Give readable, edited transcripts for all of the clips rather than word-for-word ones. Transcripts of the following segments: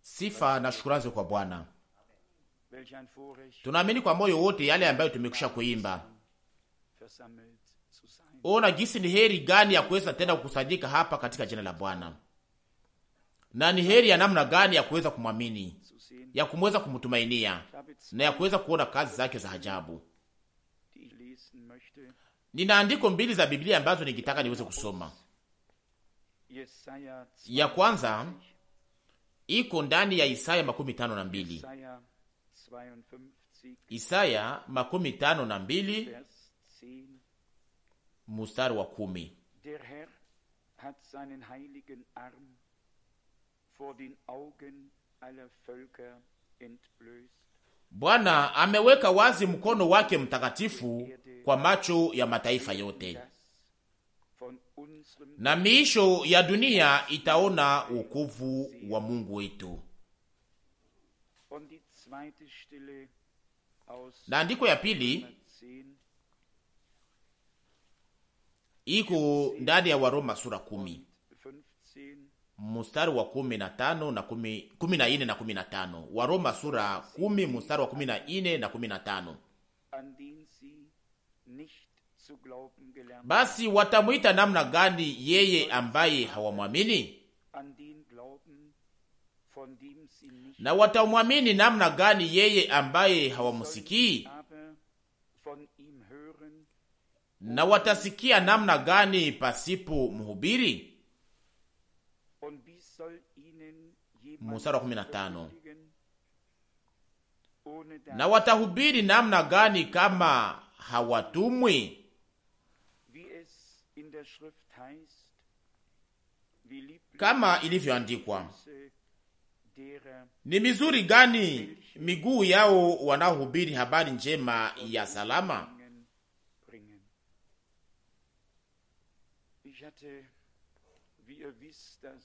Sifa na shukrani kwa Bwana. Tunaamini kwa moyo wote yale ambayo tumekwisha kuimba. Ona gisi ni heri gani ya kuweza tena kukusanyika hapa katika jina la Bwana. Na ni heri ya namna gani ya kuweza kumwamini, ya kumweza kumtumainia na ya kuweza kuona kazi zake za ajabu. Nina andiko mbili za Biblia ambazo ningetaka niweze kusoma. Ya kwanza iko ndani ya Isaya 52. Isaya 52 mstari wa 10. Der Herr hat seinen heiligen Arm vor den Augen aller Völker entblößt. Bwana ameweka wazi mkono wake mtakatifu kwa macho ya mataifa yote, na miisho ya dunia itaona wokovu wa Mungu wetu. Na andiko ya pili iko ndani ya Waroma sura 10 mstari wa 15 na 14 na 15. Waroma sura 10 mstari wa 14 na 15. Basi watamuita namna gani yeye ambaye hawamwamini? Na watamwamini namna gani yeye ambaye hawamsikii? Na watasikia namna gani pasipo mhubiri? Mstari wa 15. Na watahubiri namna gani kama hawatumwi? Kama ilivyoandikwa, ni mizuri gani miguu yao wanaohubiri habari njema ya salama.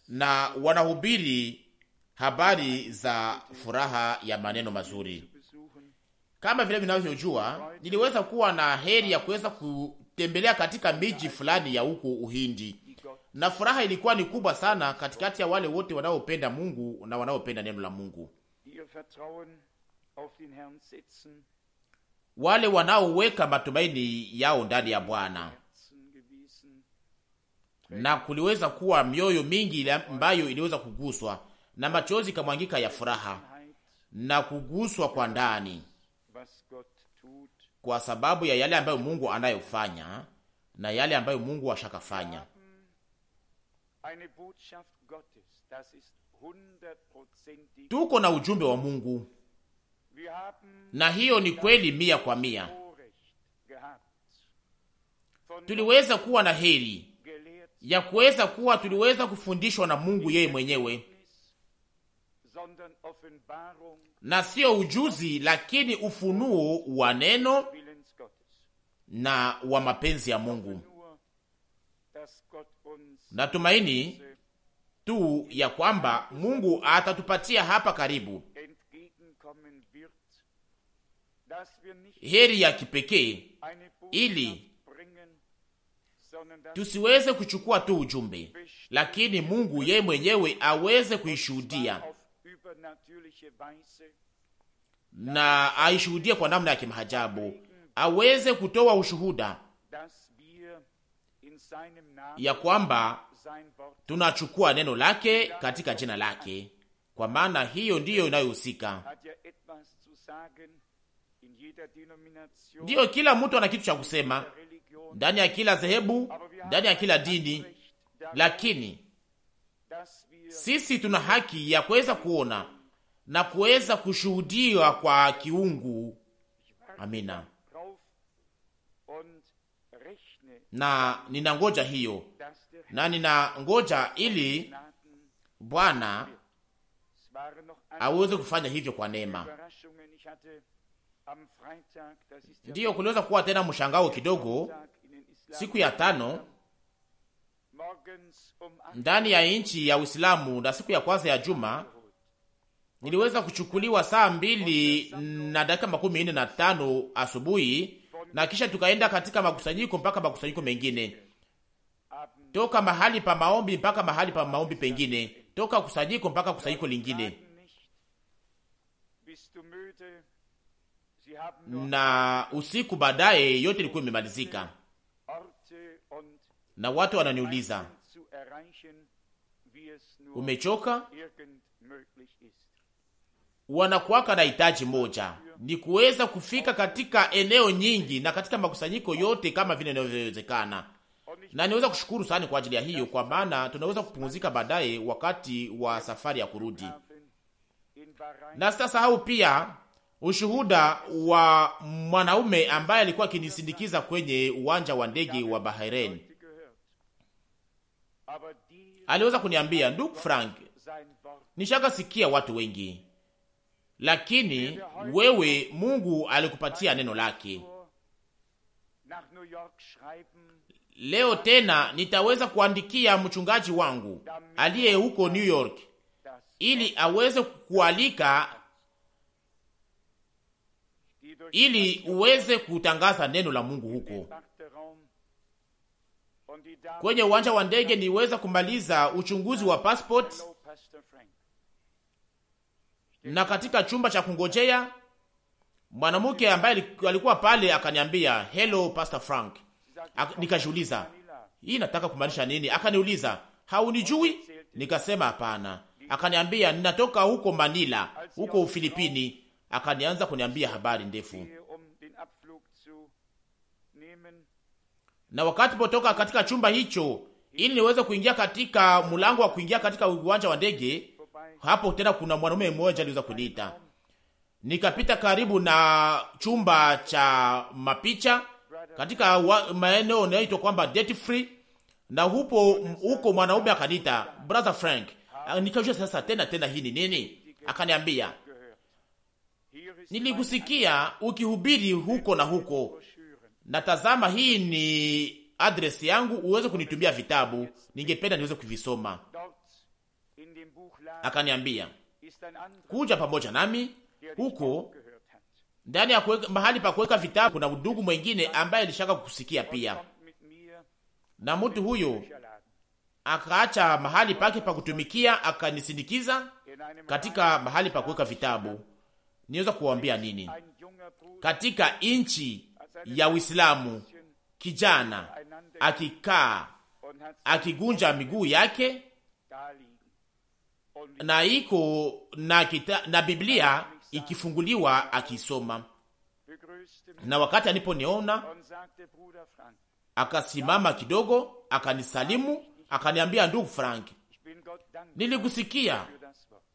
Na wanahubiri habari za furaha ya maneno mazuri. Kama vile vinavyojua, niliweza kuwa na heri ya kuweza kutembelea katika miji fulani ya huko Uhindi, na furaha ilikuwa ni kubwa sana katikati ya wale wote wanaopenda Mungu na wanaopenda neno la Mungu, wale wanaoweka matumaini yao ndani ya Bwana. Na kuliweza kuwa mioyo mingi ambayo iliweza kuguswa na machozi kamwangika ya furaha na kuguswa kwa ndani kwa sababu ya yale ambayo Mungu anayofanya na yale ambayo Mungu ashakafanya. Tuko na ujumbe wa Mungu, na hiyo ni kweli 100%. Tuliweza kuwa na heri ya kuweza kuwa tuliweza kufundishwa na Mungu yeye mwenyewe, na sio ujuzi, lakini ufunuo wa neno na wa mapenzi ya Mungu. Natumaini tu ya kwamba Mungu atatupatia hapa karibu heri ya kipekee, ili tusiweze kuchukua tu ujumbe, lakini Mungu yeye mwenyewe aweze kuishuhudia na aishuhudie kwa namna ya kimahajabu, aweze kutoa ushuhuda ya kwamba tunachukua neno lake katika jina lake, kwa maana hiyo ndiyo inayohusika. Ndiyo, kila mtu ana kitu cha kusema ndani ya kila dhehebu, ndani ya kila dini, lakini sisi tuna haki ya kuweza kuona na kuweza kushuhudia kwa kiungu. Amina. Na ninangoja hiyo, na ninangoja ili Bwana aweze kufanya hivyo kwa neema. Ndiyo, kuliweza kuwa tena mshangao kidogo siku ya 5 ndani ya nchi ya Uislamu, na siku ya kwanza ya juma niliweza kuchukuliwa saa 2:45 asubuhi, na kisha tukaenda katika makusanyiko mpaka makusanyiko mengine, toka mahali pa maombi mpaka mahali pa maombi pengine, toka kusanyiko mpaka kusanyiko lingine, na usiku baadaye yote ilikuwa imemalizika, na watu wananiuliza, umechoka? Wanakuwaka na hitaji moja, ni kuweza kufika katika eneo nyingi na katika makusanyiko yote kama vile inavyowezekana. Na niweza kushukuru sana kwa ajili ya hiyo, kwa maana tunaweza kupumzika baadaye wakati wa safari ya kurudi. Na sitasahau pia ushuhuda wa mwanaume ambaye alikuwa akinisindikiza kwenye uwanja wa ndege wa Bahrain. Aliweza kuniambia, ndugu Frank, nishaka sikia watu wengi, lakini wewe Mungu alikupatia neno lake. Leo tena nitaweza kuandikia mchungaji wangu aliye huko New York ili aweze kualika, ili uweze kutangaza neno la Mungu huko kwenye uwanja wa ndege. Niweza kumaliza uchunguzi wa passport, na katika chumba cha kungojea mwanamke ambaye alikuwa pale akaniambia, hello Pastor Frank. Nikajiuliza, hii nataka kumaanisha nini? Akaniuliza, haunijui? Nikasema hapana. Akaniambia, ninatoka huko Manila, huko Ufilipini. Akanianza kuniambia habari ndefu, na wakati potoka katika chumba hicho ili niweze kuingia katika mlango wa kuingia katika uwanja wa ndege, hapo tena kuna mwanaume mmoja aliweza kuniita. Nikapita karibu na chumba cha mapicha katika maeneo yanayoitwa kwamba duty free, na huko mwanaume akaniita, brother Frank. Nikajua sasa tena hii ni nini? Akaniambia, nilikusikia ukihubiri huko na huko, na tazama, hii ni address yangu, uweze kunitumia vitabu, ningependa niweze kuvisoma. Akaniambia, kuja pamoja nami huko ndani ya mahali pa kuweka vitabu. Kuna ndugu mwingine ambaye alishaka kukusikia pia, na mtu huyo akaacha mahali pake pa kutumikia, akanisindikiza katika mahali pa kuweka vitabu. Niweza kuambia nini? Katika nchi ya Uislamu, kijana akikaa akigunja miguu yake na iko na Biblia ikifunguliwa akisoma, na wakati aliponiona akasimama kidogo, akanisalimu, akaniambia, ndugu Frank, nilikusikia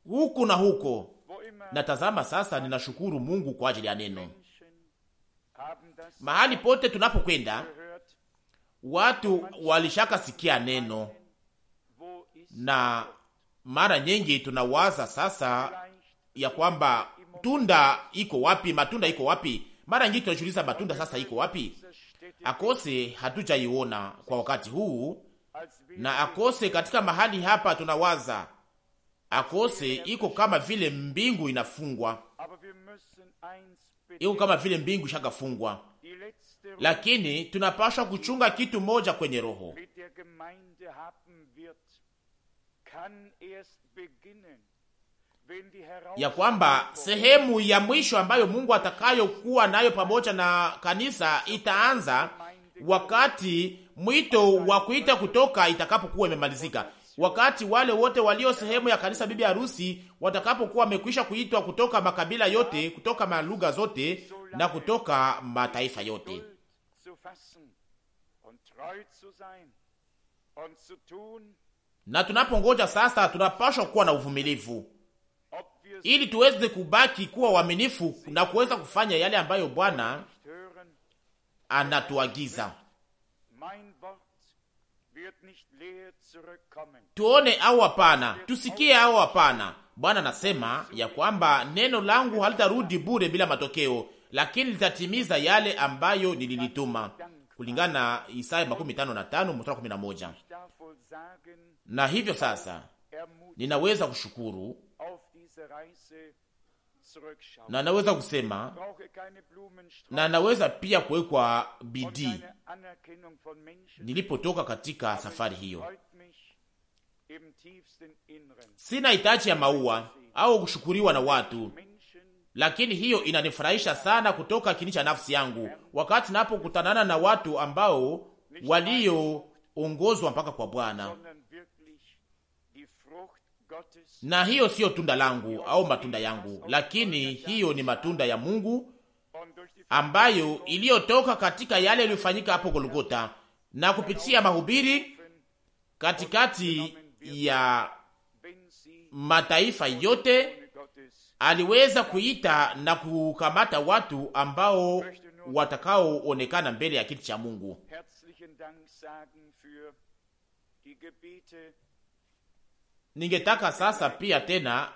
huku na huko, na tazama sasa ninashukuru Mungu kwa ajili ya neno. Mahali pote tunapokwenda watu walishaka sikia neno, na mara nyingi tunawaza sasa ya kwamba tunda iko wapi, matunda iko wapi. Mara nyingi tunajiuliza matunda sasa iko wapi? Akose hatujaiona kwa wakati huu, na akose katika mahali hapa tunawaza akose iko kama vile mbingu inafungwa, iko kama vile mbingu ishakafungwa. Lakini tunapaswa kuchunga kitu moja kwenye roho, ya kwamba sehemu ya mwisho ambayo Mungu atakayokuwa nayo pamoja na kanisa itaanza wakati mwito wa kuita kutoka itakapokuwa imemalizika, wakati wale wote walio sehemu ya kanisa bibi harusi watakapokuwa wamekwisha kuitwa kutoka makabila yote, kutoka malugha zote na kutoka mataifa yote. Na tunapongoja sasa, tunapaswa kuwa na uvumilivu ili tuweze kubaki kuwa waaminifu na kuweza kufanya yale ambayo Bwana anatuagiza. Tuone au hapana, tusikie au hapana. Bwana anasema ya kwamba neno langu halitarudi bure bila matokeo, lakini litatimiza yale ambayo nililituma, kulingana na Isaya 55:11. Na hivyo sasa ninaweza kushukuru na naweza kusema na naweza pia kuwekwa bidii nilipotoka katika safari hiyo. Sina hitaji ya maua au kushukuriwa na watu, lakini hiyo inanifurahisha sana kutoka kini cha nafsi yangu, wakati napokutanana na watu ambao walioongozwa mpaka kwa Bwana. Na hiyo siyo tunda langu au matunda yangu, lakini hiyo ni matunda ya Mungu ambayo iliyotoka katika yale yaliyofanyika hapo Golgotha, na kupitia mahubiri katikati ya mataifa yote aliweza kuita na kukamata watu ambao watakaoonekana mbele ya kiti cha Mungu. Ningetaka sasa pia tena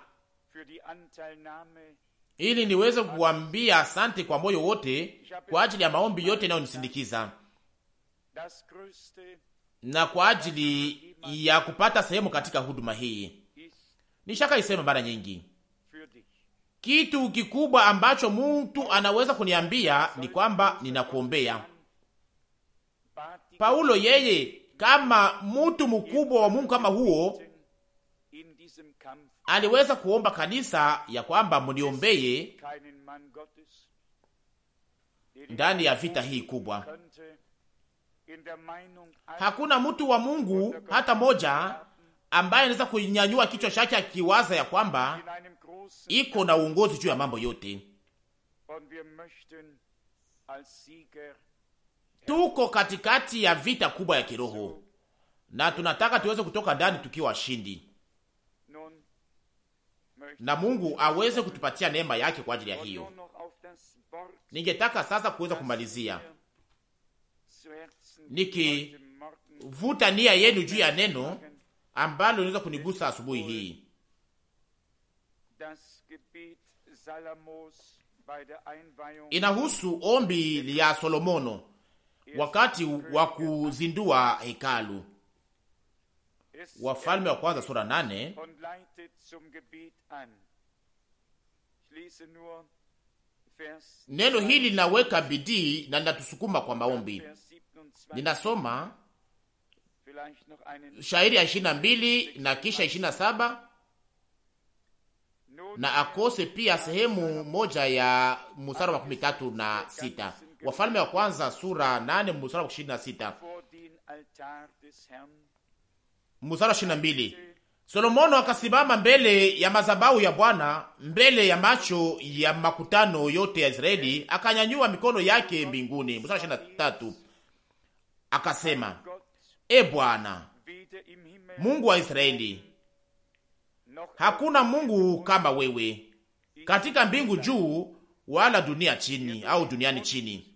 ili niweze kuambia asante kwa moyo wote kwa ajili ya maombi yote yanayonisindikiza na kwa ajili ya kupata sehemu katika huduma hii. Nishaka isema mara nyingi, kitu kikubwa ambacho mtu anaweza kuniambia ni kwamba ninakuombea. Paulo yeye kama mtu mkubwa wa Mungu kama huo aliweza kuomba kanisa ya kwamba mniombee ndani ya vita hii kubwa. Hakuna mtu wa Mungu hata moja ambaye anaweza kunyanyua kichwa chake akiwaza ya kwamba iko na uongozi juu ya mambo yote. Tuko katikati ya vita kubwa ya kiroho na tunataka tuweze kutoka ndani tukiwa washindi, na Mungu aweze kutupatia neema yake kwa ajili ya hiyo. Ningetaka sasa kuweza kumalizia nikivuta nia yenu juu ya neno ambalo linaweza kunigusa asubuhi hii. Inahusu ombi ya Solomono wakati wa kuzindua hekalu. Wafalme wa kwanza sura 8. Neno hili linaweka bidii na linatusukuma kwa maombi. Ninasoma shairi ya 22 na kisha 27 na akose pia sehemu moja ya mstari wa 13 Wafalme wa kwanza sura 8 mstari wa 26. Mstari wa 22. Solomono akasimama mbele ya madhabahu ya Bwana, mbele ya macho ya makutano yote ya Israeli, akanyanyua mikono yake mbinguni. Mstari wa 23. Akasema, E Bwana, Mungu wa Israeli, hakuna Mungu kama wewe katika mbingu juu wala dunia chini au duniani chini.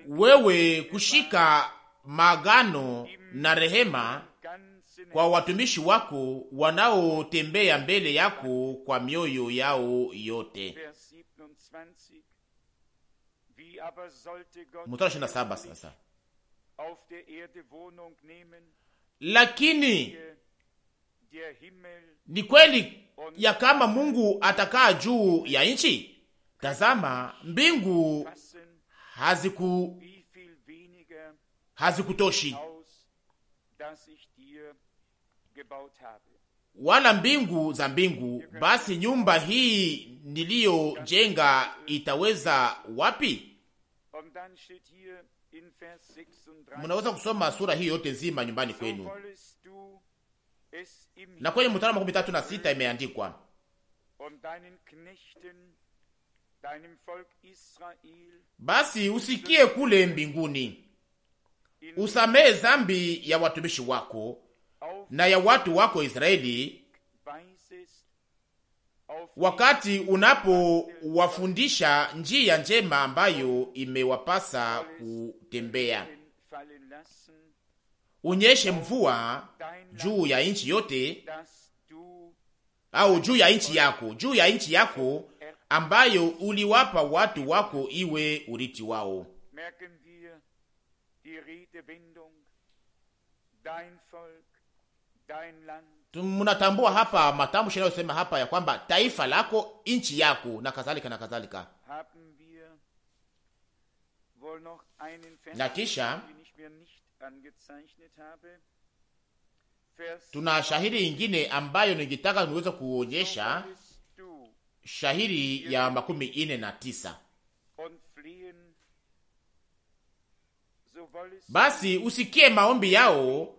Wewe kushika maagano na rehema kwa watumishi wako wanaotembea mbele yako kwa mioyo yao yote. Mstari 27 sasa. Lakini ni kweli ya kama Mungu atakaa juu ya nchi? Tazama, mbingu hazikutoshi, wala mbingu za mbingu. Basi nyumba hii niliyojenga itaweza wapi? Mnaweza kusoma sura hii yote nzima nyumbani kwenu. Na kwenye mstari wa 36 imeandikwa, basi usikie kule mbinguni, usamehe dhambi ya watumishi wako na ya watu wako Israeli, wakati unapowafundisha njia njema ambayo imewapasa kutembea. Unyeshe mvua juu ya nchi yote, au juu ya nchi yako ambayo uliwapa watu wako iwe urithi wao. Mnatambua hapa matamshi yanayosema hapa ya kwamba taifa lako, nchi yako, na kadhalika na kadhalika. Na kisha tuna shahiri ingine ambayo ningetaka niweze kuonyesha, shahiri ya 49. Basi usikie maombi yao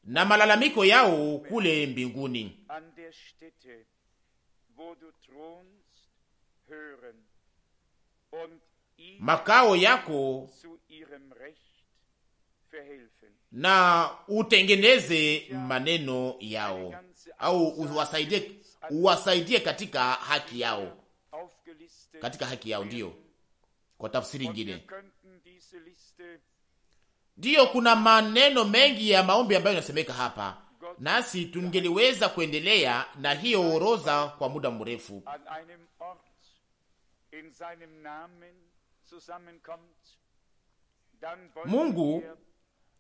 na malalamiko yao kule mbinguni, makao yako, na utengeneze maneno yao, au uwasaidie katika haki yao, katika haki yao. Ndiyo, kwa tafsiri nyingine, ndiyo, kuna maneno mengi ya maombi ambayo yanasemeka hapa, nasi tungeliweza kuendelea na hiyo orodha kwa muda mrefu. Mungu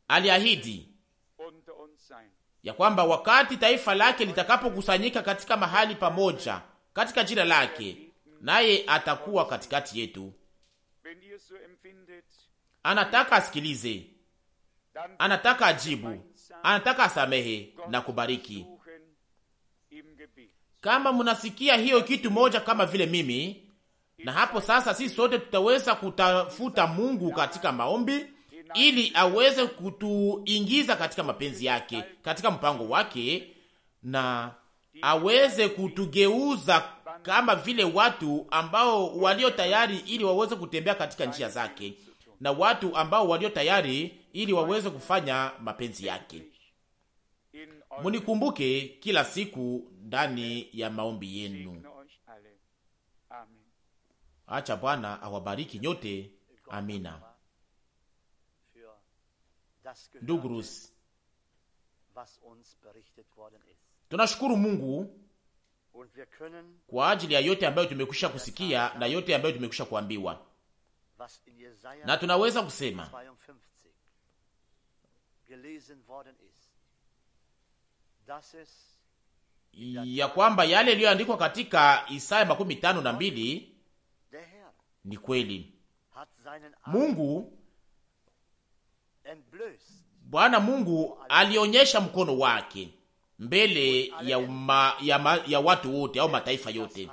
aliahidi ya kwamba wakati taifa lake litakapokusanyika katika mahali pamoja katika jina lake, naye atakuwa katikati yetu. Anataka asikilize, anataka ajibu, anataka asamehe na kubariki. Kama mnasikia hiyo kitu moja kama vile mimi, na hapo sasa sisi sote tutaweza kutafuta Mungu katika maombi ili aweze kutuingiza katika mapenzi yake, katika mpango wake, na aweze kutugeuza kama vile watu ambao walio tayari ili waweze kutembea katika njia zake, na watu ambao walio tayari ili waweze kufanya mapenzi yake. Munikumbuke kila siku ndani ya maombi yenu. Acha Bwana awabariki nyote. Amina. Ndugu Rusi, tunashukuru Mungu kwa ajili ya yote ambayo tumekwisha kusikia na yote ambayo tumekwisha kuambiwa, na tunaweza kusema ya kwamba yale yaliyoandikwa katika Isaya 52 ni kweli. Mungu, Bwana Mungu alionyesha mkono wake mbele ya watu wote au mataifa yote,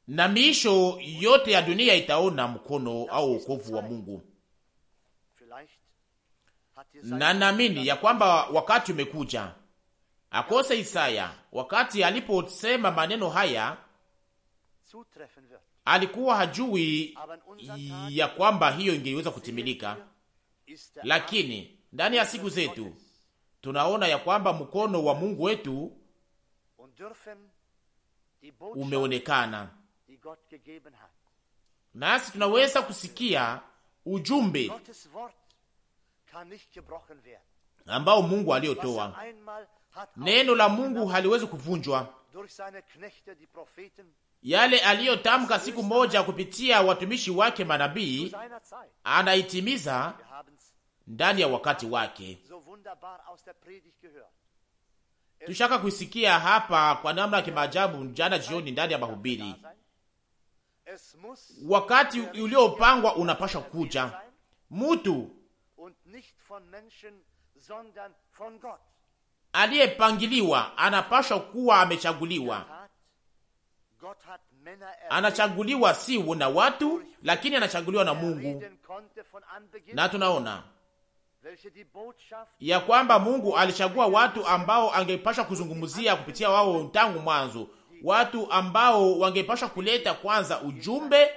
na miisho yote ya dunia itaona mkono au wokovu wa Mungu. Na naamini ya kwamba wakati umekuja akose Isaya, wakati aliposema maneno haya, alikuwa hajui ya kwamba hiyo ingeweza kutimilika, lakini ndani ya siku zetu tunaona ya kwamba mkono wa Mungu wetu umeonekana, nasi tunaweza kusikia ujumbe ambao Mungu aliotoa. Neno la Mungu haliwezi kuvunjwa. Yale aliyotamka siku moja kupitia watumishi wake manabii, anaitimiza ndani ya wakati wake. Tushaka kuisikia hapa kwa namna ya kimaajabu jana jioni ndani ya mahubiri. Wakati uliopangwa unapaswa kuja. Mtu aliyepangiliwa anapaswa kuwa amechaguliwa. Anachaguliwa si na watu, lakini anachaguliwa na Mungu. Na tunaona ya kwamba Mungu alichagua watu ambao angepasha kuzungumzia kupitia wao tangu mwanzo, watu ambao wangepasha kuleta kwanza ujumbe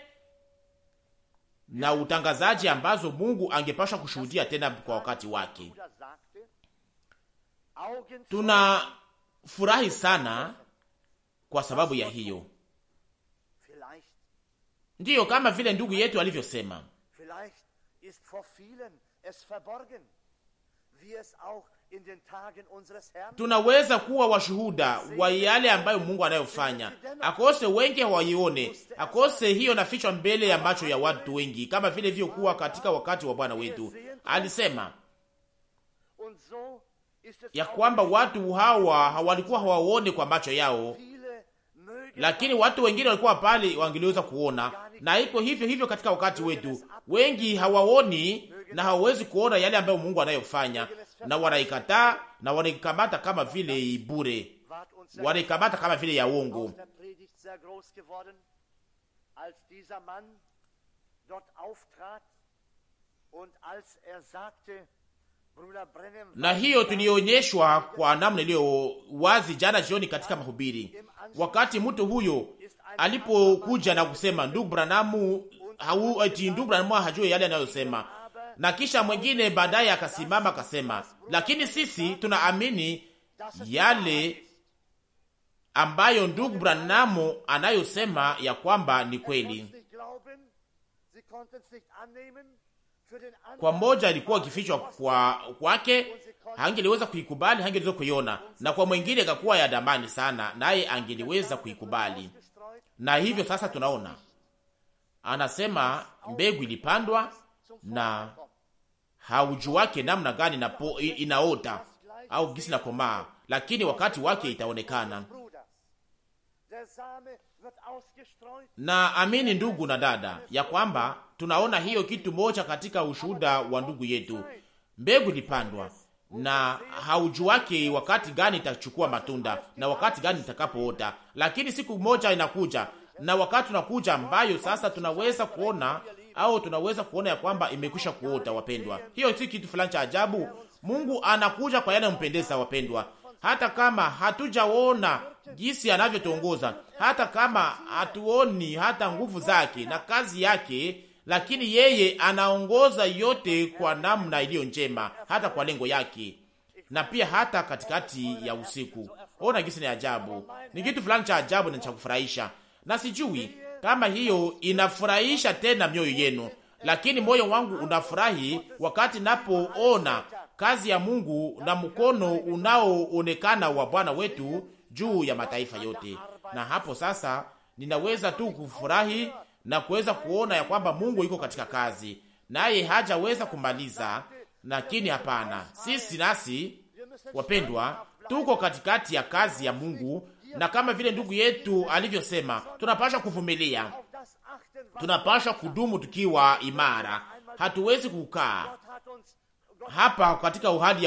na utangazaji ambazo Mungu angepasha kushuhudia tena kwa wakati wake. Tunafurahi sana kwa sababu ya hiyo. Ndiyo, kama vile ndugu yetu alivyosema, tunaweza kuwa washuhuda wa yale ambayo Mungu anayofanya. Akose wengi hawaione, akose hiyo nafichwa mbele ya macho ya watu wengi, kama vile vile kuwa katika wakati wa Bwana wetu. Alisema, ya kwamba watu hawa walikuwa hawaone kwa macho yao, lakini watu wengine walikuwa pale wangeliweza kuona. Na iko hivyo hivyo katika wakati wetu, wengi hawaoni na hawawezi kuona yale ambayo Mungu anayofanya, na wanaikataa na wanaikamata kama vile bure, wanaikamata kama vile ya uongo. Na hiyo tulionyeshwa kwa namna iliyo wazi jana jioni katika mahubiri, wakati mtu huyo alipokuja na kusema ndugu Branamu hajui yale anayosema, na kisha mwingine baadaye akasimama akasema, lakini sisi tunaamini yale ambayo ndugu Branamu anayosema ya kwamba ni kweli. Kwa moja ilikuwa kifichwa kwake, hangeliweza kuikubali, hangeliweza kuiona, na kwa mwingine ikakuwa ya damani sana, naye angeliweza kuikubali. Na hivyo sasa tunaona anasema mbegu ilipandwa na hauju wake namna gani na inaota au gisi na komaa, lakini wakati wake itaonekana. Na amini ndugu na dada, ya kwamba tunaona hiyo kitu moja katika ushuhuda wa ndugu yetu. Mbegu ilipandwa na hauju wake wakati gani itachukua matunda na wakati gani itakapoota, lakini siku moja inakuja na wakati unakuja ambayo sasa tunaweza kuona au tunaweza kuona ya kwamba imekwisha kuota. Wapendwa, hiyo si kitu fulani cha ajabu. Mungu anakuja kwa yale mpendeza, wapendwa, hata kama hatujaona jinsi anavyotuongoza, hata kama hatuoni hata nguvu zake na kazi yake, lakini yeye anaongoza yote kwa namna iliyo njema, hata kwa lengo yake, na pia hata katikati ya usiku. Ona jinsi ni ajabu, ni kitu fulani cha ajabu na cha kufurahisha. Na sijui kama hiyo inafurahisha tena mioyo yenu, lakini moyo wangu unafurahi wakati napoona kazi ya Mungu na mkono unaoonekana wa Bwana wetu juu ya mataifa yote. Na hapo sasa ninaweza tu kufurahi na kuweza kuona ya kwamba Mungu yuko katika kazi, naye hajaweza kumaliza. Lakini hapana, sisi nasi wapendwa, tuko katikati ya kazi ya Mungu, na kama vile ndugu yetu alivyosema, tunapaswa kuvumilia, tunapaswa kudumu tukiwa imara. Hatuwezi kukaa hapa katika uhadi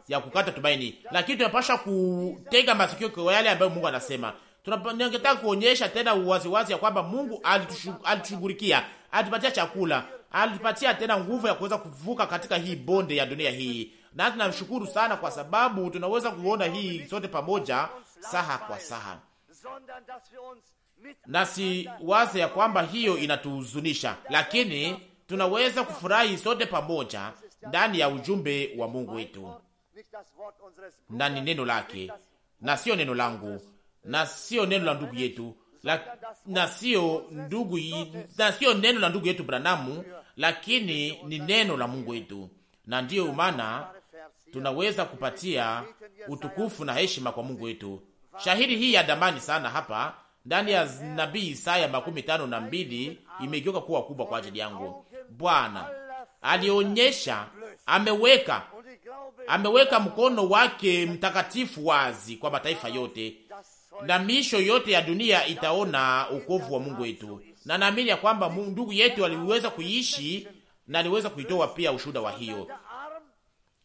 ya kukata tumaini, lakini tunapaswa kutega masikio kwa yale ambayo Mungu anasema. Tunataka kuonyesha tena uwaziwazi ya kwamba Mungu alitushughulikia, alitupatia chakula, alitupatia tena nguvu ya kuweza kuvuka katika hii bonde ya dunia hii. Na tunamshukuru sana kwa sababu tunaweza kuona hii sote pamoja saha kwa saha. Na si waze ya kwamba hiyo inatuhuzunisha, lakini tunaweza kufurahi sote pamoja ndani ya ujumbe wa Mungu wetu, na ni neno lake na sio neno langu na sio neno la ndugu yetu na sio neno la ndugu yetu Branamu, lakini ni neno la Mungu wetu. Na ndiyo maana tunaweza kupatia utukufu na heshima kwa Mungu wetu. Shahidi hii ya damani sana hapa ndani ya nabii Isaya 52 imegeuka kuwa kubwa kwa ajili yangu. Bwana alionyesha, ameweka mkono wake mtakatifu wazi kwa mataifa yote, na misho yote ya dunia itaona ukovu wa Mungu wetu. Na naamini ya kwamba ndugu yetu aliweza kuishi na aliweza kuitoa pia ushuhuda wa hiyo,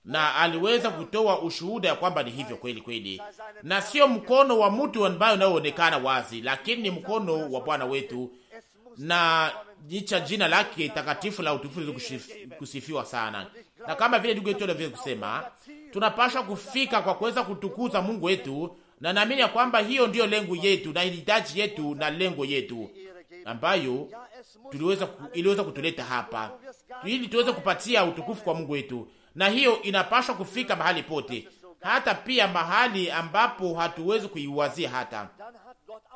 na aliweza kutoa ushuhuda ya kwamba ni hivyo kweli kweli, na sio mkono wa mtu ambaye unaoonekana wazi, lakini ni mkono wa Bwana wetu, na jicha jina lake takatifu la utukufu kusifiwa sana. Na kama vile ndugu yetu alivyosema kusema, tunapaswa kufika kwa kuweza kutukuza Mungu wetu, na naamini ya kwamba hiyo ndiyo lengo yetu na hitaji yetu na lengo yetu ambayo iliweza kutuleta hapa, ili tuweze kupatia utukufu kwa Mungu wetu. Na hiyo inapaswa kufika mahali pote, hata pia mahali ambapo hatuwezi kuiwazia hata.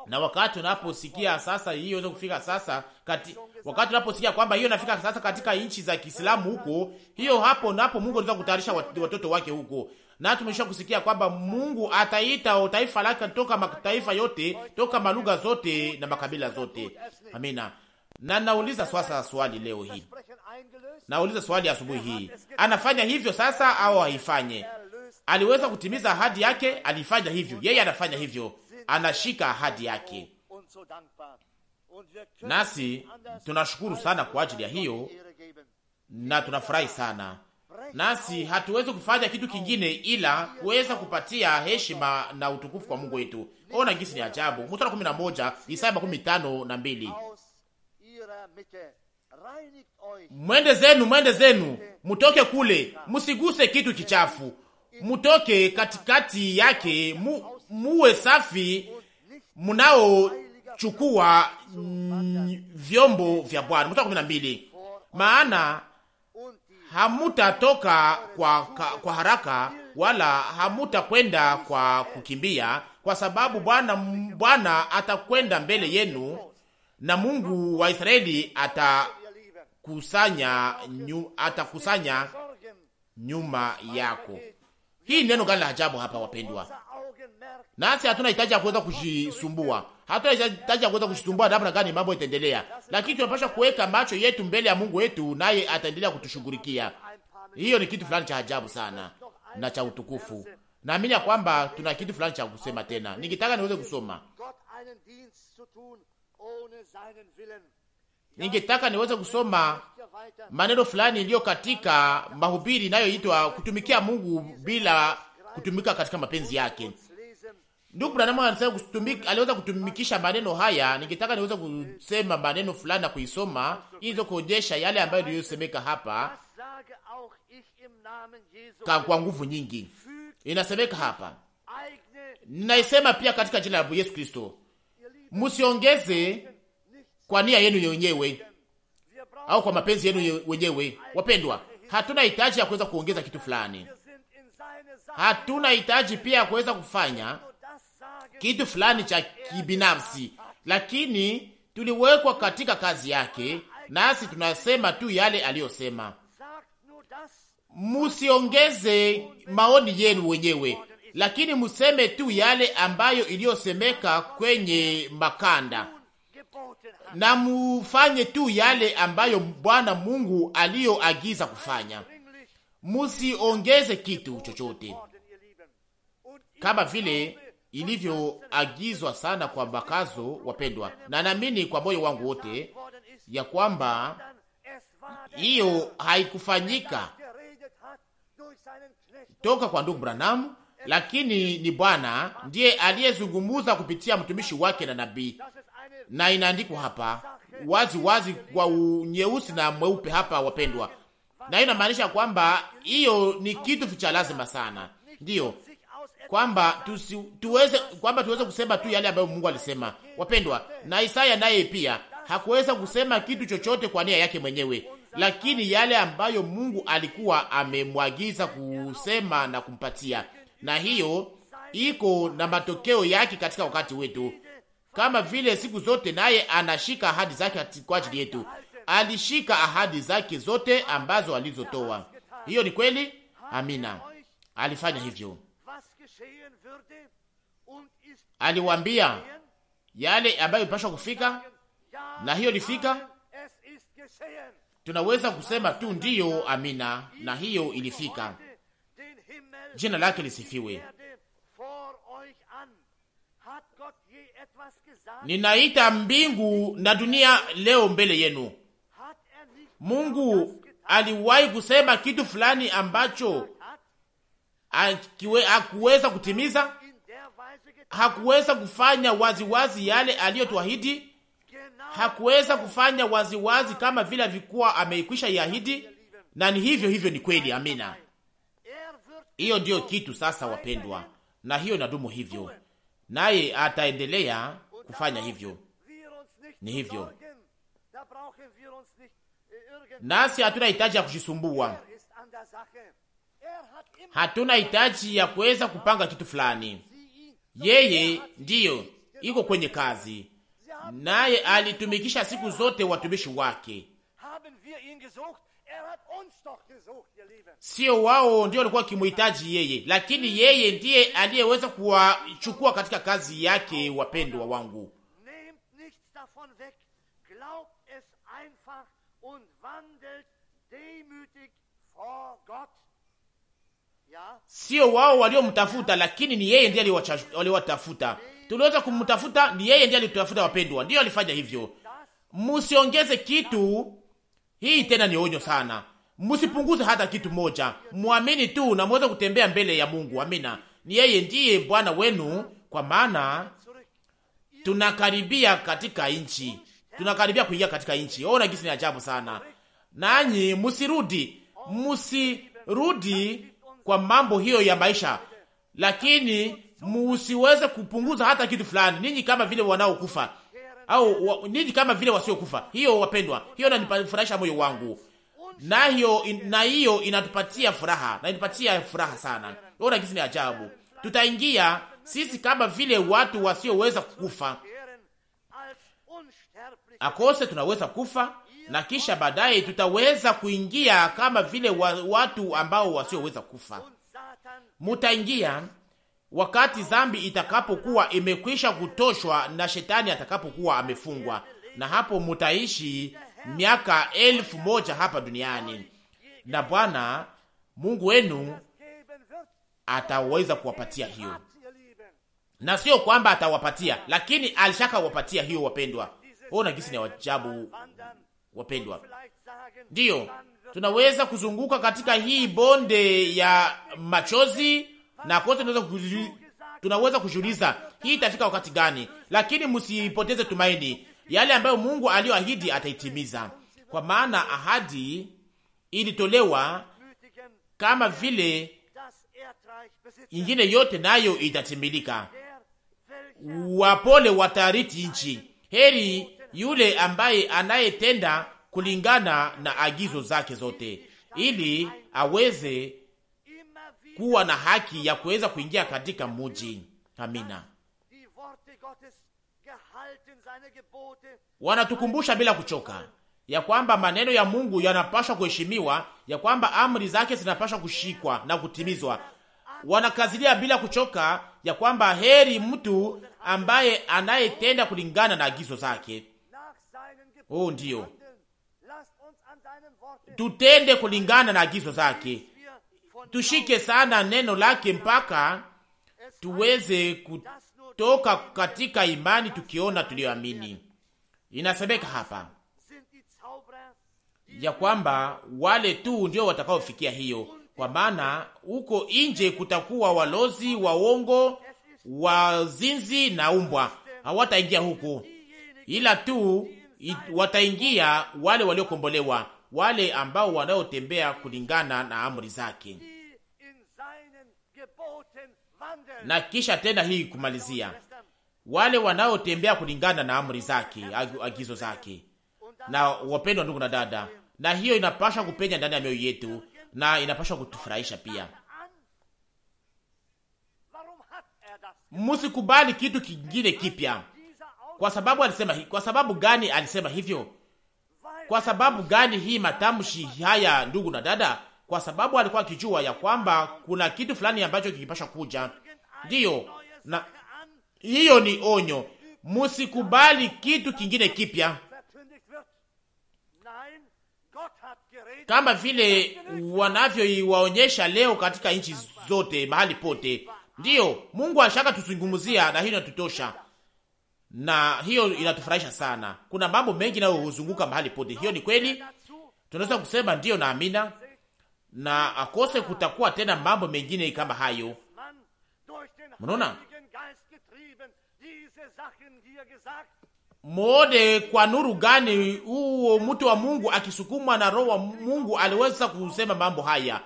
Na wakati unaposikia sasa hiyo iweze kufika sasa wakati unaposikia kwamba hiyo inafika sasa katika nchi za Kiislamu huko, hiyo hapo napo Mungu anaweza kutayarisha watoto wake huko. Na tumesha kusikia kwamba Mungu ataita taifa lake toka mataifa yote, toka malugha zote na makabila zote. Amina. Na nauliza swali leo hii, Nauliza swali asubuhi hii, anafanya hivyo sasa au haifanye? Aliweza kutimiza ahadi yake, alifanya hivyo. Yeye anafanya hivyo, anashika ahadi yake, nasi tunashukuru sana kwa ajili ya hiyo na tunafurahi sana. Nasi hatuwezi kufanya kitu kingine ila kuweza kupatia heshima na utukufu kwa Mungu wetu. Ona gisi ni ajabu. Mstari 11 Isaya 15:2, mwende zenu, mutoke kule, musiguse kitu kichafu, mutoke katikati yake, muwe safi, munaochukua vyombo vya Bwana. Mstari 12, maana hamutatoka kwa haraka wala hamutakwenda kwa kukimbia, kwa sababu Bwana atakwenda mbele yenu na Mungu wa Israeli atakusanya nyuma yako. Hii neno gani la ajabu hapa wapendwa? Nasi hatuna hitaji ya kuweza kujisumbua. Hatuna hitaji ya kuweza kujisumbua namna gani mambo itaendelea. Lakini tunapaswa kuweka macho yetu mbele ya Mungu wetu, naye ataendelea kutushughulikia. Hiyo ni kitu fulani cha ajabu sana na cha utukufu. Naamini ya kwamba tuna kitu fulani cha kusema tena. Ningetaka niweze kusoma. Ningetaka niweze kusoma maneno fulani iliyo katika mahubiri inayoitwa kutumikia Mungu bila kutumika katika mapenzi yake. Ndugu Branham anasema aliweza kutumikisha maneno haya. Ningetaka niweze kusema maneno fulani na kuisoma ili kuonyesha yale ambayo niliyosemeka hapa kwa nguvu nyingi. Inasemeka hapa, ninaisema pia katika jina la Yesu Kristo, msiongeze kwa nia yenu wenyewe au kwa mapenzi yenu wenyewe. Wapendwa, hatuna hitaji ya kuweza kuongeza kitu fulani. Hatuna hitaji pia ya kuweza kufanya kitu fulani cha kibinafsi, lakini tuliwekwa katika kazi yake, nasi tunasema tu yale aliyosema. Musiongeze maoni yenu wenyewe, lakini museme tu yale ambayo iliyosemeka kwenye makanda, na mufanye tu yale ambayo Bwana Mungu aliyoagiza kufanya. Musiongeze kitu chochote, kama vile ilivyoagizwa sana kwa makazo, wapendwa. Na naamini kwa moyo wangu wote ya kwamba hiyo haikufanyika toka kwa ndugu Branham, lakini ni Bwana ndiye aliyezungumuza kupitia mtumishi wake na nabii. Na inaandikwa hapa wazi wazi kwa unyeusi na mweupe hapa, wapendwa. Na hiyo inamaanisha kwamba hiyo ni kitu cha lazima sana, ndiyo kwamba tuweze kusema tu yale ambayo Mungu alisema, wapendwa. Na Isaya naye pia hakuweza kusema kitu chochote kwa nia yake mwenyewe, lakini yale ambayo Mungu alikuwa amemwagiza kusema na kumpatia, na hiyo iko na matokeo yake katika wakati wetu. Kama vile siku zote naye anashika ahadi zake kwa ajili yetu. Alishika ahadi zake zote ambazo alizotoa. Hiyo ni kweli? Amina. Alifanya hivyo. Aliwaambia yale ambayo ipasha kufika, na hiyo ilifika. Tunaweza kusema tu ndiyo, amina, na hiyo ilifika. Jina lake lisifiwe. Ninaita mbingu na dunia leo mbele yenu. Mungu aliwahi kusema kitu fulani ambacho hakuweza kutimiza? Hakuweza kufanya waziwazi yale aliyotuahidi? Hakuweza kufanya waziwazi kama vile alikuwa ameikwisha iahidi? Na ni hivyo ni kweli, amina. Hiyo ndiyo kitu sasa, wapendwa, na hiyo inadumu hivyo, naye ataendelea kufanya hivyo. Ni hivyo, nasi hatuna hitaji ya kujisumbua. Hatuna hitaji ya kuweza kupanga kitu fulani. Yeye ndiyo iko kwenye kazi, naye alitumikisha siku zote watumishi wake. Sio wao ndio walikuwa kimuhitaji yeye, lakini yeye ndiye aliyeweza kuwachukua katika kazi yake. Wapendwa wangu, Sio wao waliomtafuta, lakini ni yeye ndiye aliwatafuta. Tuliweza kumtafuta, ni yeye ndiye alitutafuta. Wapendwa, ndiyo alifanya hivyo. Msiongeze kitu. Hii tena ni onyo sana. Msipunguze hata kitu moja. Muamini tu na muweze kutembea mbele ya Mungu. Amina. Ni yeye ndiye Bwana wenu, kwa maana tunakaribia katika nchi. Tunakaribia kuingia katika nchi. Ona gisi ni ajabu sana. Nanyi msirudi kwa mambo hiyo ya maisha, lakini msiweze kupunguza hata kitu fulani. Ninyi kama vile wanaokufa au ninyi kama vile wasiokufa. Hiyo wapendwa, hiyo inanifurahisha moyo wangu. Na hiyo inatupatia furaha, na inatupatia furaha sana. Ona gisi ni ajabu. Tutaingia sisi kama vile watu wasioweza kufa. Akose tunaweza kufa na kisha baadaye tutaweza kuingia kama vile watu ambao wasioweza kufa. Mutaingia wakati zambi itakapokuwa imekwisha kutoshwa na shetani atakapokuwa amefungwa, na hapo mutaishi miaka 1000 hapa duniani, na Bwana Mungu wenu ataweza kuwapatia hiyo. Na sio kwamba atawapatia, lakini alishaka wapatia hiyo. Wapendwa, ona gisi ni ajabu. Wapendwa, ndiyo tunaweza kuzunguka katika hii bonde ya machozi, na kote tunaweza kujiuliza hii itafika wakati gani, lakini msipoteze tumaini. Yale ambayo Mungu aliyoahidi ataitimiza, kwa maana ahadi ilitolewa kama vile ingine yote, nayo itatimilika. Wapole watariti nchi. Heri yule ambaye anayetenda kulingana na agizo zake zote, ili aweze kuwa na haki ya kuweza kuingia katika mji. Amina. Wanatukumbusha bila kuchoka ya kwamba maneno ya Mungu yanapaswa kuheshimiwa, ya kwamba amri zake zinapaswa kushikwa na kutimizwa. Wanakazilia bila kuchoka ya kwamba heri mtu ambaye anayetenda kulingana na agizo zake. Oh, ndiyo, tutende kulingana na agizo zake. Tushike sana neno lake mpaka tuweze kutoka katika imani tukiona tulioamini. Inasemeka hapa ya kwamba wale tu ndio watakaofikia hiyo, kwa maana huko nje kutakuwa walozi, waongo, wazinzi na umbwa. Hawataingia huko, ila tu wataingia wale waliokombolewa, wale ambao wanaotembea kulingana na amri zake. Na kisha tena hii kumalizia, wale wanaotembea kulingana na amri zake, agizo zake. Na wapendwa ndugu na dada, na hiyo inapaswa kupenya ndani ya mioyo yetu na inapaswa kutufurahisha pia. Msikubali kitu kingine kipya. Kwa sababu alisema kwa sababu gani alisema hivyo? Kwa sababu gani hii matamshi haya, ndugu na dada? Kwa sababu alikuwa akijua ya kwamba kuna kitu fulani ambacho kikipasha kuja. Ndiyo, na hiyo ni onyo. Msikubali kitu kingine kipya, kama vile wanavyoiwaonyesha leo katika nchi zote, mahali pote. Ndiyo, Mungu ashaka tuzungumzia, na hiyo inatutosha, na hiyo inatufurahisha sana. Kuna mambo mengi nayo huzunguka mahali pote. Hiyo ni kweli, tunaweza kusema ndiyo na amina, na akose kutakuwa tena mambo mengine kama hayo. Mnaona, muone kwa nuru gani huo mtu wa Mungu akisukumwa na Roho wa Mungu aliweza kusema mambo haya.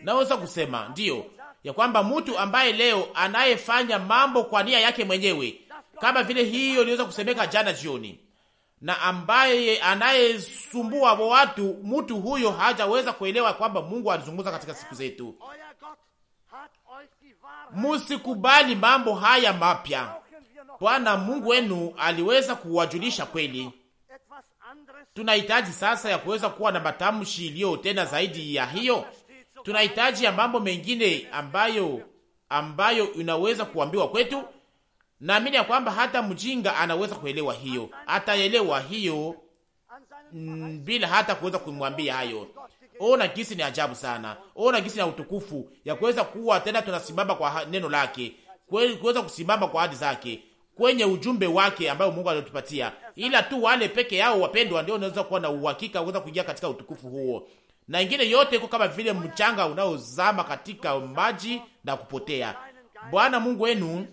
Naweza kusema ndiyo ya kwamba mtu ambaye leo anayefanya mambo kwa nia yake mwenyewe, kama vile hiyo iliweza kusemeka jana jioni, na ambaye anayesumbua watu, mtu huyo hajaweza kuelewa kwamba Mungu alizungumza katika siku zetu. Musikubali mambo haya mapya. Bwana Mungu wenu aliweza kuwajulisha kweli. Tunahitaji sasa ya kuweza kuwa na matamshi iliyo tena zaidi ya hiyo. Tunahitaji ya mambo mengine ambayo inaweza kuambiwa kwetu. Naamini ya kwamba hata mjinga anaweza kuelewa hiyo. Ataelewa hiyo bila hata kuweza kumwambia hayo. Ona gisi ni ajabu sana, ona gisi ni utukufu ya kuweza kuwa tena tunasimama kwa neno lake, kuweza kusimama kwa ahadi zake, kwenye ujumbe wake ambao Mungu alitupatia. Ila tu wale peke yao wapendwa ndio wanaweza kuwa na uhakika kuweza kuingia katika utukufu huo, na ingine yote iko kama vile mchanga unaozama katika maji na kupotea. Bwana Mungu wenu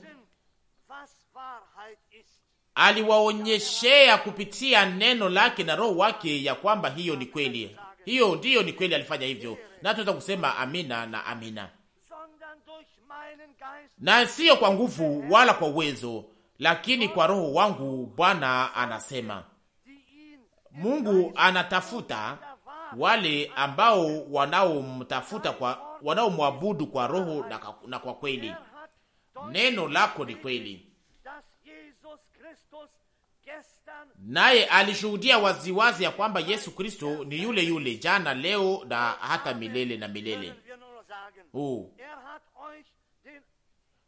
aliwaonyeshea kupitia neno lake na roho wake ya kwamba hiyo ni kweli. Hiyo ndiyo ni kweli, alifanya hivyo, na tunaweza kusema amina na amina. Na sio kwa nguvu wala kwa uwezo, lakini kwa roho wangu, Bwana anasema. Mungu anatafuta wale ambao wanaomtafuta, kwa wanaomwabudu kwa roho na kwa kweli. Neno lako ni kweli. Naye alishuhudia waziwazi ya kwamba Yesu Kristo ni yule yule jana, leo na hata milele na milele.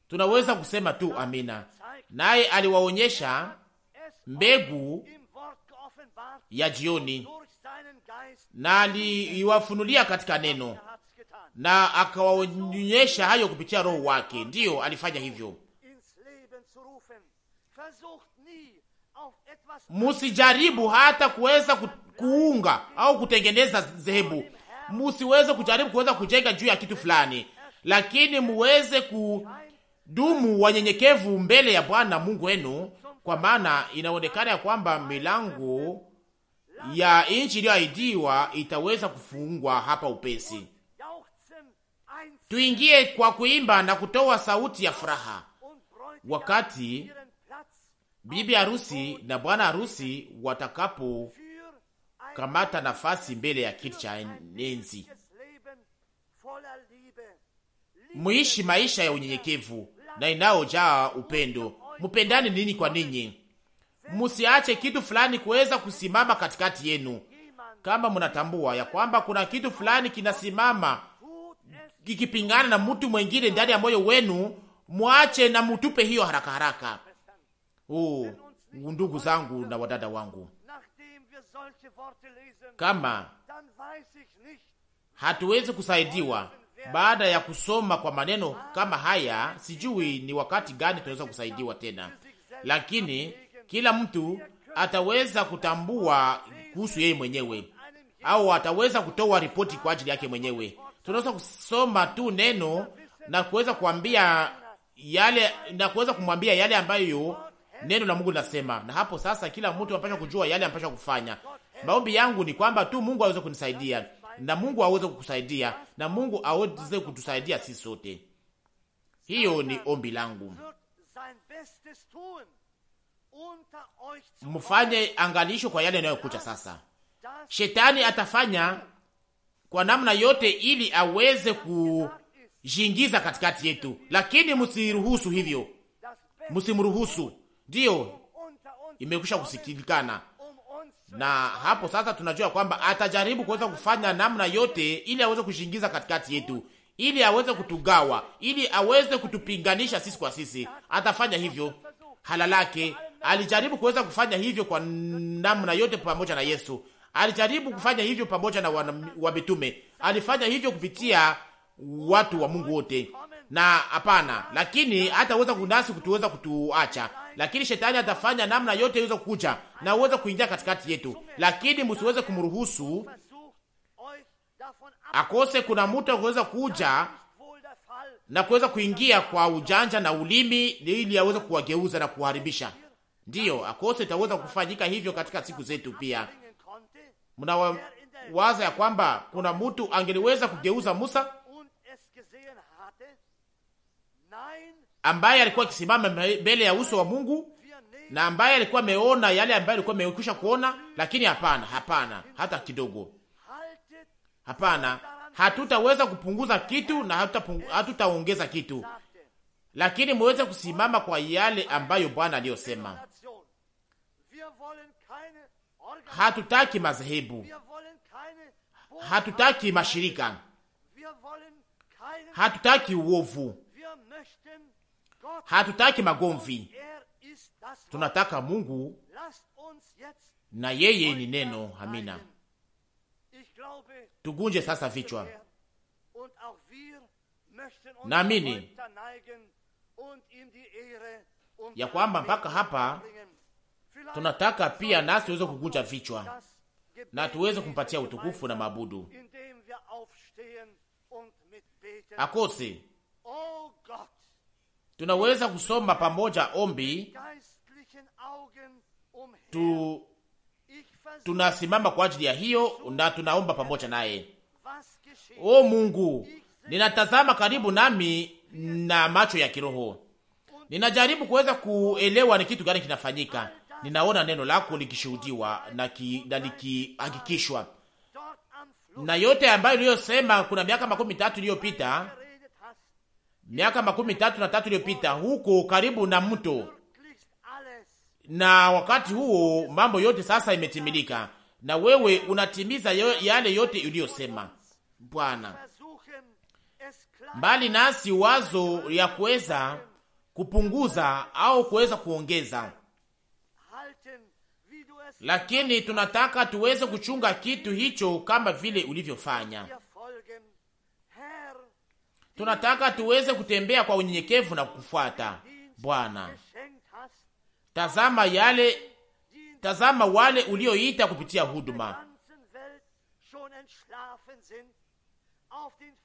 Tunaweza kusema tu amina. Naye aliwaonyesha mbegu ya jioni, na aliwafunulia katika neno, na akawaonyesha hayo kupitia roho wake. Ndiyo, alifanya hivyo. Musijaribu hata kuweza kuunga au kutengeneza dhehebu. Musiweze kujaribu kuweza kujenga juu ya kitu fulani, lakini muweze kudumu wanyenyekevu mbele ya Bwana Mungu wenu, kwa maana inaonekana ya kwamba milango ya nchi iliyoahidiwa itaweza kufungwa hapa upesi. Tuingie kwa kuimba na kutoa sauti ya furaha wakati bibi harusi na bwana harusi watakapo kamata nafasi mbele ya kiti cha enzi. Muishi maisha ya unyenyekevu na inaojaa upendo. Mupendane ninyi kwa ninyi. Musiache kitu fulani kuweza kusimama katikati yenu. Kama mnatambua ya kwamba kuna kitu fulani kinasimama kikipingana na mtu mwingine ndani ya moyo wenu, muache na mutupe hiyo haraka haraka. Ndugu zangu na wadada wangu, kama hatuwezi kusaidiwa baada ya kusoma kwa maneno kama haya, sijui ni wakati gani tunaweza kusaidiwa tena. Lakini kila mtu ataweza kutambua kuhusu yeye mwenyewe, au ataweza kutoa ripoti kwa ajili yake mwenyewe. Tunaweza kusoma tu neno na kuweza kuambia yale, na kuweza kumwambia yale ambayo neno la Mungu linasema, na hapo sasa kila mtu anapaswa kujua yale anapaswa kufanya. Maombi yangu ni kwamba tu Mungu aweze kunisaidia, na Mungu aweze kukusaidia, na Mungu aweze kutusaidia sisi sote. Hiyo ni ombi langu. Mfanye angalisho kwa yale yanayokuja sasa. Shetani atafanya kwa namna yote ili aweze kujiingiza katikati yetu, lakini msiruhusu hivyo. Msimruhusu. Ndiyo, imekwisha kusikilikana. Na hapo sasa tunajua kwamba atajaribu kuweza kufanya namna yote ili aweze kushingiza katikati yetu, ili aweze kutugawa, ili aweze kutupinganisha sisi kwa sisi. Atafanya hivyo halalake. Alijaribu kuweza kufanya hivyo kwa namna yote pamoja na Yesu. Alijaribu kufanya hivyo pamoja na wa mitume. Alifanya hivyo kupitia watu wa Mungu wote. Na hapana, lakini hataweza kunasi kutuweza kutuacha. Lakini shetani atafanya namna yote iweze kukuja na uweze kuingia katikati yetu, lakini msiweze kumruhusu akose. Kuna mtu anaweza kuja na kuweza kuingia kwa ujanja na ulimi ili aweze kuwageuza na kuharibisha. Ndiyo, akose itaweza kufanyika hivyo katika siku zetu pia. Mnawaza ya kwamba kuna mtu angeliweza kugeuza Musa ambaye alikuwa akisimama mbele ya uso wa Mungu na ambaye alikuwa ameona yale ambayo alikuwa amekwisha kuona? Lakini hapana, hata kidogo. Hapana, hatutaweza kupunguza kitu na hatutaongeza kitu, lakini muweze kusimama kwa yale ambayo Bwana aliyosema. Hatutaki madhehebu, hatutaki mashirika, hatutaki uovu, hatutaki magomvi. Tunataka Mungu na yeye ni neno. Amina. Tugunje sasa vichwa. Naamini ya kwamba mpaka hapa tunataka pia nasi tuweze kugunja vichwa na tuweze kumpatia utukufu na mabudu. Akose tunaweza kusoma pamoja ombi. Tunasimama kwa ajili ya hiyo na tunaomba pamoja naye. O Mungu, ninatazama karibu nami na macho ya kiroho. Ninajaribu kuweza kuelewa ni kitu gani kinafanyika. Ninaona neno lako likishuhudiwa na likihakikishwa. Na yote ambayo uliyosema kuna miaka 13 iliyopita, miaka 13 iliyopita huko karibu na mto. Na wakati huo mambo yote sasa imetimilika. Na wewe unatimiza yale yote uliyosema. Bwana, mbali nasi wazo ya kuweza kupunguza au kuweza kuongeza, lakini tunataka tuweze kuchunga kitu hicho kama vile ulivyofanya. Tunataka tuweze kutembea kwa unyenyekevu na kufuata. Bwana, tazama wale ulioita kupitia huduma,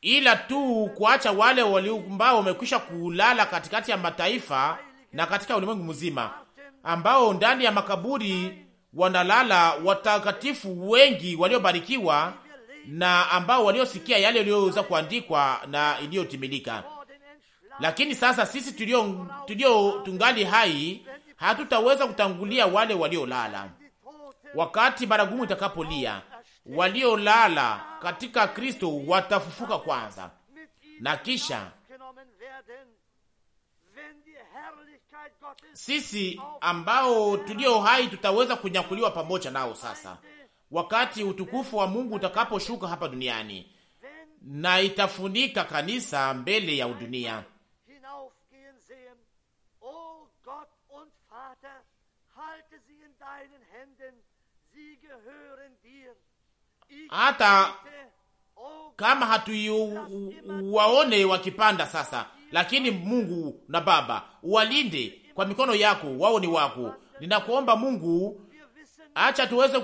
ila tu kuacha wale ambao wamekwisha kulala katikati ya mataifa na katika ulimwengu mzima, ambao ndani ya makaburi wanalala watakatifu wengi waliobarikiwa na ambao waliosikia yale yaliyoweza kuandikwa na iliyotimilika. Lakini sasa sisi tulio tungali hai hatutaweza kutangulia wale waliolala. Wakati baragumu itakapolia, waliolala katika Kristo watafufuka kwanza, na kisha sisi ambao tulio hai tutaweza kunyakuliwa pamoja nao. Sasa wakati utukufu wa Mungu utakaposhuka hapa duniani na itafunika kanisa mbele ya dunia, hata kama hatuwaone wakipanda sasa, lakini Mungu na Baba uwalinde kwa mikono yako, wao ni wako. Ninakuomba Mungu, acha tuweze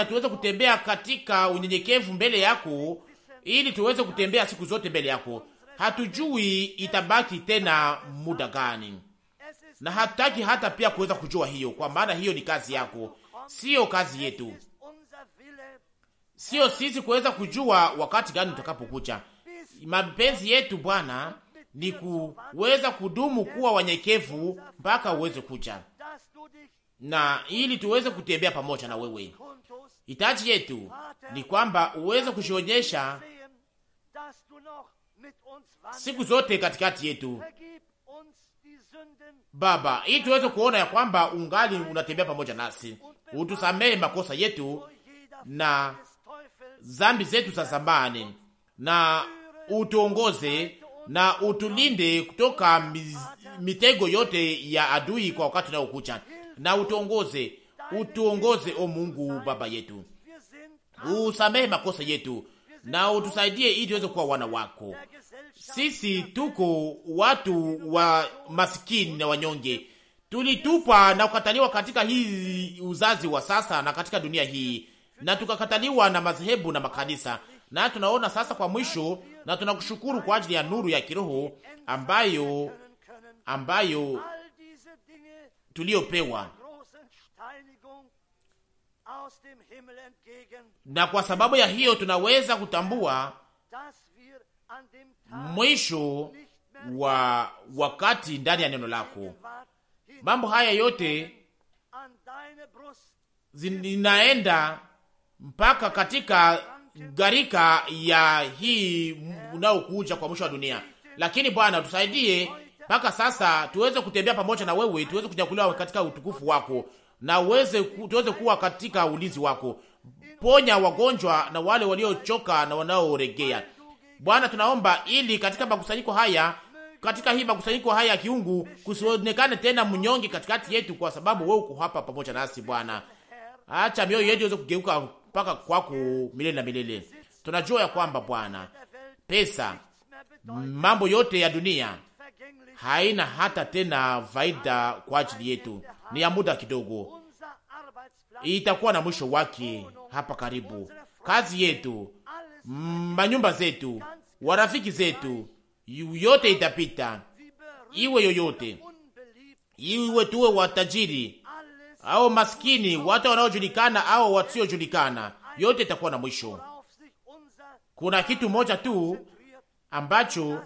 tuweze kutembea katika unyenyekevu mbele yako, ili tuweze kutembea siku zote mbele yako. Hatujui itabaki tena muda gani, na hataki hata pia kuweza kujua hiyo, kwa maana hiyo ni kazi yako, sio kazi yetu. Sio sisi kuweza kujua wakati gani utakapokuja. Mapenzi yetu Bwana ni kuweza kudumu kuwa wanyenyekevu mpaka uweze kuja, na ili tuweze kutembea pamoja na wewe. Hitaji yetu ni kwamba uweze kujionyesha siku zote katikati yetu Baba, ili tuweze kuona ya kwamba ungali unatembea pamoja nasi. Utusamehe makosa yetu na zambi zetu za zamani, na utuongoze na utulinde kutoka mitego yote ya adui kwa wakati unaokuja, na utuongoze o Mungu Baba yetu, usamehe makosa yetu na utusaidie ili tuweze kuwa wana wako. Sisi tuko watu wa masikini na wanyonge, tulitupa na kukataliwa katika hii uzazi wa sasa na katika dunia hii, na tukakataliwa na madhehebu na makanisa, na tunaona sasa kwa mwisho, na tunakushukuru kwa ajili ya nuru ya kiroho ambayo tuliopewa, na kwa sababu ya hiyo tunaweza kutambua mwisho wa wakati ndani ya neno lako. Mambo haya yote zinaenda mpaka katika gharika ya hii unaokuja kwa mwisho wa dunia. Lakini Bwana, tusaidie mpaka sasa tuweze kutembea pamoja na wewe, tuweze kunyakuliwa katika utukufu wako, na tuweze kuwa katika ulinzi wako. Ponya wagonjwa na wale waliochoka na wanaoregea. Bwana, tunaomba ili katika makusanyiko haya, katika hii makusanyiko haya ya kiungu, kusionekane tena mnyonge katikati yetu, kwa sababu wewe uko hapa pamoja nasi. Bwana, acha mioyo yetu iweze kugeuka mpaka kwako milele na milele. Tunajua ya kwamba Bwana, pesa, mambo yote ya dunia haina hata tena faida kwa ajili yetu, ni ya muda kidogo, itakuwa na mwisho wake hapa karibu. Kazi yetu, manyumba zetu, warafiki zetu, yote itapita, iwe yoyote, iwe tuwe watajiri au maskini, watu wanaojulikana au wasiojulikana, yote itakuwa na mwisho. Kuna kitu moja tu ambacho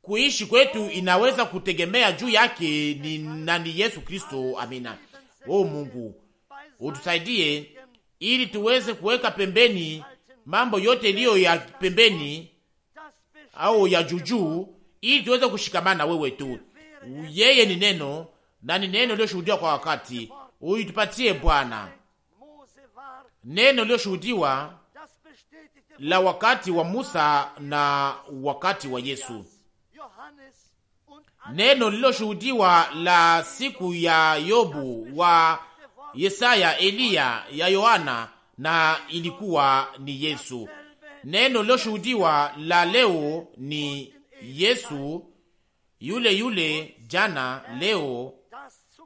kuishi kwetu inaweza kutegemea juu yake, ni Yesu Kristo. Amina. Mungu utusaidie ili tuweze kuweka pembeni mambo yote iliyo ya pembeni au ya juujuu, ili tuweze kushikamana na wewe tu. Yeye ni neno na ni neno lililoshuhudiwa kwa wakati. Uitupatie Bwana neno lililoshuhudiwa la wakati wa Musa na wakati wa Yesu, neno lililoshuhudiwa la siku ya Yobu, wa Yesaya, Eliya, ya Yohana, na ilikuwa ni Yesu. Neno lililoshuhudiwa la leo ni Yesu, yule yule jana, leo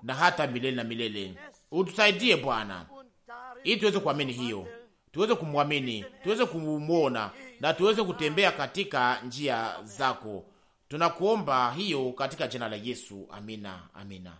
na hata milele na milele. Utusaidie Bwana ili tuweze kuamini hiyo, tuweze kumwamini, tuweze kumuona na tuweze kutembea katika njia zako. Tunakuomba hiyo katika jina la Yesu. Amina, amina.